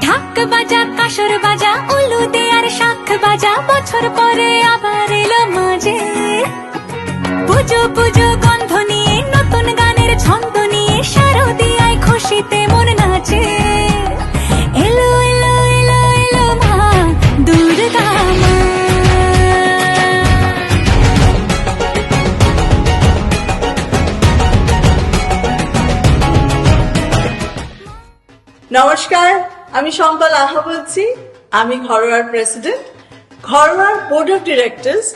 ঢাক বাজা কাসর বাজা উলু দে আর শাখ বাজা বছর পরে আবার এলো মাঝে পুজো পুজো গন্ধ নিয়ে নতুন গানের ছন্দ নিয়ে শারদিয়ায় খুশিতে মন নাচে এলো এলো এলো এলো মা দুর্গা মা। নমস্কার, আমি শম্পা লাহা বলছি। আমি ঘরোয়ার প্রেসিডেন্ট, ঘরোয়ার board of directors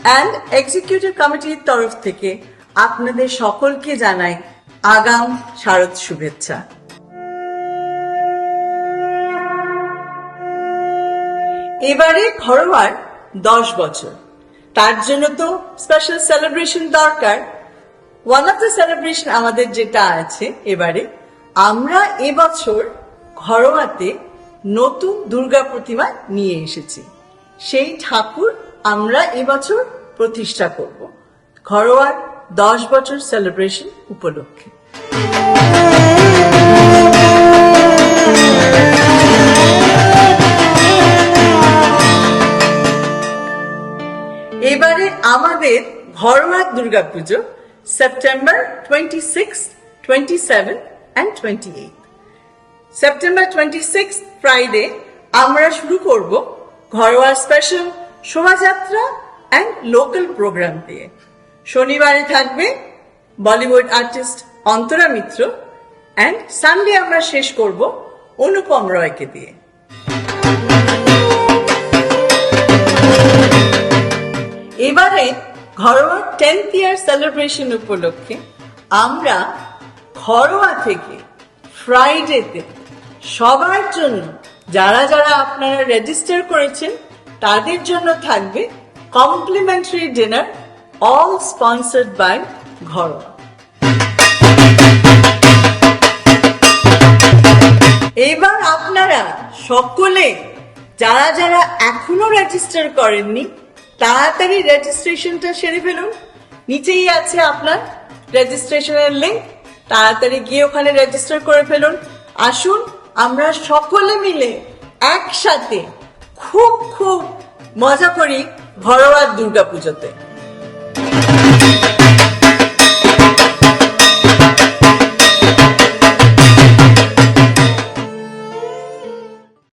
and executive কমিটির তরফ থেকে আপনাদের সকলকে জানাই আগাম শারদ শুভেচ্ছা। এবারে ঘরোয়ার 10 বছর, তার জন্য তো স্পেশাল সেলিব্রেশন দরকার। ওয়ান অফ দ্য সেলিব্রেশন আমাদের যেটা আছে, এবারে আমরা এবছর ঘরোয়াতে নতুন দুর্গা প্রতিমা নিয়ে এসেছি। সেই ঠাকুর আমরা এবছর প্রতিষ্ঠা করব ঘরোয়ার 10 বছর সেলিব্রেশন উপলক্ষে। এবারে আমাদের ঘরোয়া Durga Puja September 26, 27 and 28। September 26 Friday আমরা শুরু করব ঘরোয়া স্পেশাল শোভাযাত্রা অ্যান্ড লোকাল প্রোগ্রাম দিয়ে। শনিবারে থাকবে Bollywood artist Antara Mitra and Sunday আমরা শেষ করব অনুপম রয়কে দিয়ে। এবারে ঘরোয়া 10th ইয়ার সেলিব্রেশন উপলক্ষে আমরা ঘরোয়া থেকে ফ্রাইডেতে সবার জন্য, যারা যারা আপনারা রেজিস্টার করেছেন তাদের জন্য থাকবে complimentary dinner, all sponsored by Gharoa. এবার আপনারা সকলে যারা যারা এখনো রেজিস্টার করেননি তাড়াতাড়ি রেজিস্ট্রেশনটা সেরে ফেলুন। নিচেই আছে আপনার রেজিস্ট্রেশনের লিংক, তাড়াতাড়ি গিয়ে ওখানে রেজিস্টার করে ফেলুন। আসুন আমরা সকলে মিলে একসাথে খুব খুব মজা করি ঘরোয়া দুর্গাপুজোতে।